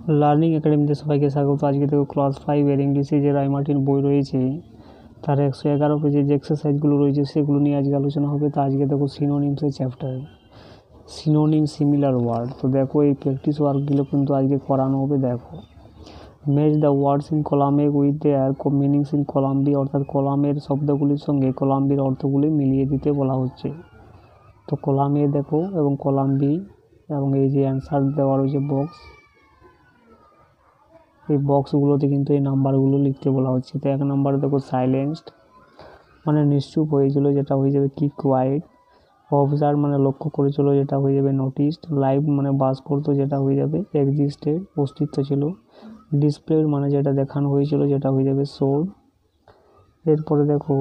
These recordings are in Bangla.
লার্নিং একাডেমিতে সবাইকে স্বাগত। আজকে দেখো ক্লাস 5 এর ইংলিশে যে রায় মার্টিন বই রয়েছে তার 111 পেজে যে এক্সারসাইজগুলো রয়েছে সেগুলো নিয়ে আজকে আলোচনা হবে। তা আজকে দেখো সিনোনিমসের চ্যাপ্টার, সিনোনিম সিমিলার ওয়ার্ড। তো দেখো এই প্র্যাকটিস ওয়ার্কগুলো কিন্তু আজকে করানো হবে। দেখো match the words in column A with their meanings in column B, অর্থাৎ কলামের শব্দগুলির সঙ্গে কলাম বির অর্থগুলি মিলিয়ে দিতে বলা হচ্ছে। তো কলাম এ দেখো এবং কলাম বি এবং এই যে অ্যান্সার দেওয়া রয়েছে বক্স, এই বক্সগুলোতে কিন্তু এই নাম্বারগুলো লিখতে বলা হচ্ছে। তো 1 নম্বরে দেখো সাইলেন্সড মানে নিশ্চুপ হয়েছিল, যেটা হয়ে যাবে কিপ কোয়াইট। অবজার্ভ মানে লক্ষ্য করেছিল, যেটা হয়ে যাবে নোটিসড। লাইভ মানে বাস করতো, যেটা হয়ে যাবে এক্সিস্টেড অস্তিত্ব ছিল। ডিসপ্লেড মানে যেটা দেখানো হয়েছিল, যেটা হয়ে যাবে শোড। এরপরে দেখো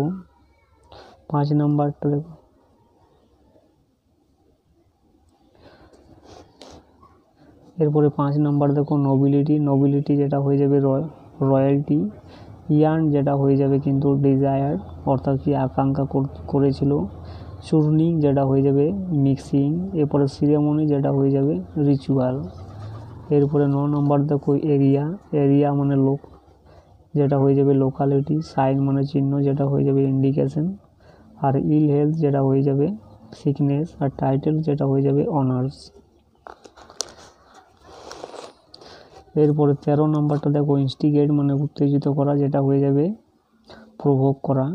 5 নাম্বারটা দেখো, এরপরে 5 নাম্বার দেখো নোবিলিটি। নোবিলিটি যেটা হয়ে যাবে রয়্যালটি। ইয়ার্ন যেটা হয়ে যাবে কিন্তু ডিজায়ার, অর্থাৎ কি আকাঙ্ক্ষা করেছিল। চূর্নিং যেটা হয়ে যাবে মিক্সিং। এরপরে সিরেমনি যেটা হয়ে যাবে রিচুয়াল। এরপরে 9 নম্বর দেখো এরিয়া। এরিয়া মানে লোক, যেটা হয়ে যাবে লোকালিটি। সাইন মানে চিহ্ন, যেটা হয়ে যাবে ইন্ডিকেশন। আর ইল হেলথ যেটা হয়ে যাবে সিকনেস। আর টাইটেল যেটা হয়ে যাবে অনার্স। এরপরে 13 নম্বরটা দেখো ইনস্টিগেট মানে উত্তেজিত করা, যেটা হয়ে যাবে প্রভোগ করা।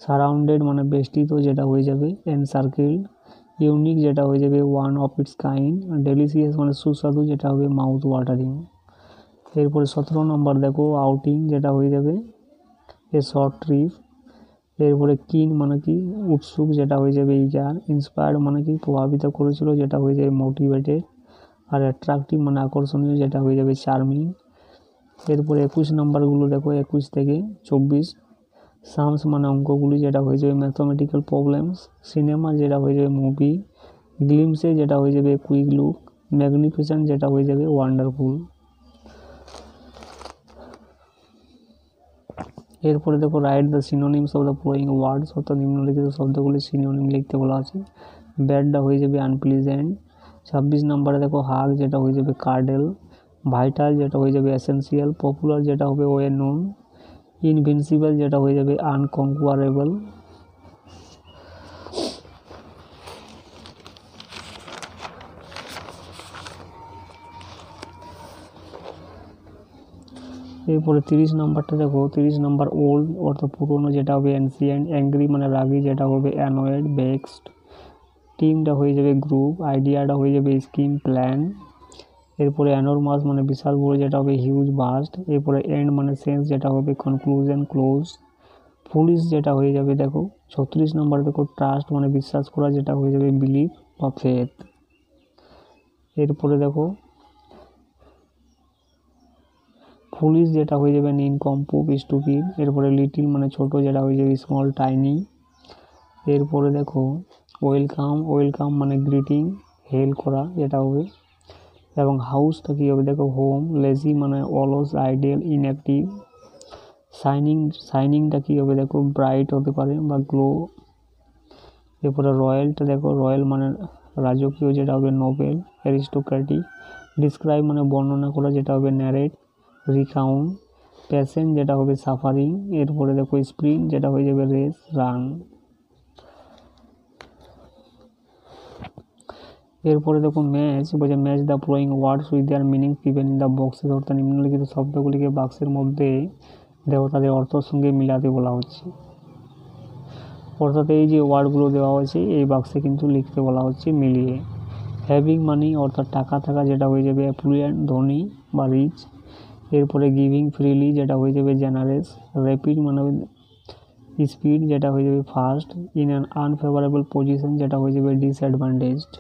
সারাউন্ডেড মানে বেষ্টিত, যেটা হয়ে যাবে এনসার্কেলড। ইউনিক যেটা হয়ে যাবে one of its kind. Delicious মানে সুস্বাদু, যেটা হবে মাউথ ওয়াটারিং। এরপরে 17 নম্বর দেখো আউটিং, যেটা হয়ে যাবে এ শর্ট ট্রিপ। এরপরে কিন মানে কি উৎসুক, যেটা হয়ে যাবে ইগার। ইন্সপায়ার্ড মানে কি প্রভাবিত করেছিল, যেটা হয়ে যাবে মোটিভেটেড। আর অ্যাট্রাকটিভ মানে আকর্ষণীয়, যেটা হয়ে যাবে চার্মিং। এরপরে 21 নাম্বারগুলো দেখো 21 থেকে 24। সামস মানে অঙ্কগুলি, যেটা হয়ে যাবে ম্যাথমেটিক্যাল প্রবলেমস। সিনেমা যেটা হয়ে যাবে মুভি। গ্লিমসে যেটা হয়ে যাবে কুইক লুক। ম্যাগনিফিসেন্ট যেটা হয়ে যাবে ওয়ান্ডারফুল। এরপরে দেখো write the synonyms of the following words, অর্থাৎ নিম্নলিখিত শব্দগুলি সিনোনিম লিখতে বলা আছে। ব্যাডটা হয়ে যাবে আনপ্লিজেন্ট। 26 নম্বরে দেখো হাগ, যেটা হয়ে যাবে কার্ডেল। ভাইটাল যেটা হয়ে যাবে এসেন্সিয়াল। পপুলার যেটা হবে ওয়ে নোন। ইনভিনসিবল যেটা হয়ে যাবে আনকনকুয়ারেবল। এরপরে 30 নম্বরটা দেখো 30 নম্বর ওল্ড অর্থাৎ পুরনো, যেটা হবে এনসিয়েন্ট। অ্যাংরি মানে রাগি, যেটা হবে অ্যানয়েড ভেক্সড। টিমটা হয়ে যাবে গ্রুপ। আইডিয়াটা হয়ে যাবে স্কিম প্ল্যান। এরপরে অ্যানোরমাস মানে বিশাল বড়, যেটা হবে হিউজ বাস্ট। এরপরে এন্ড মানে সেন্স, যেটা হবে কনক্লুশন ক্লোজ। পুলিশ যেটা হয়ে যাবে দেখো 36 নম্বর দেখো ট্রাস্ট মানে বিশ্বাস করা, যেটা হয়ে যাবে বিলিভ বা ফেথ। এরপরে দেখো পুলিশ যেটা হয়ে যাবে নিনকম্পোপ স্টুপিড। এরপরে লিটিল মানে ছোট, যেটা হয়ে যাবে স্মল টাইনি। এরপরে দেখো ওয়েলকাম। ওয়েলকাম মানে গ্রিটিং হেল করা, যেটা হবে। এবং হাউসটা কী হবে দেখো হোম। লেজি মানে অলস আইডিয়াল ইনঅ্যাক্টিভ। শাইনিংটা কী হবে দেখো ব্রাইট হতে পারে বা গ্লো। এরপরে রয়্যালটা দেখো রয়্যাল মানে রাজকীয়, যেটা হবে নোবেল অ্যারিস্টোক্র্যাটিক। ডিসক্রাইব মানে বর্ণনা করা, যেটা হবে ন্যারেট রিকাউন্ট। প্যাশন যেটা হবে সাফারিং। এরপরে দেখো স্প্রিন্ট যেটা হয়ে যাবে রেস রান। এরপরে দেখো ম্যাচ বলছে match the following words with their meaning given in the boxes, অর্থাৎ নিম্নলিখিত শব্দগুলিকে বাক্সের মধ্যে দেখো তাদের অর্থের সঙ্গে মিলাতে বলা হচ্ছে। অর্থাৎ এই যে ওয়ার্ডগুলো দেওয়া হয়েছে এই বাক্সে কিন্তু লিখতে বলা হচ্ছে মিলিয়ে। হ্যাভিং মানি অর্থাৎ টাকা থাকা, যেটা হয়ে যাবে অ্যাফ্লুয়েন্ট ধনী বা রিচ। এরপরে গিভিং ফ্রিলি, যেটা হয়ে যাবে জেনারেস। র্যাপিড মানে স্পিড, যেটা হয়ে যাবে fast. In an unfavourable position, যেটা হয়ে যাবে ডিসঅ্যাডভান্টেজড।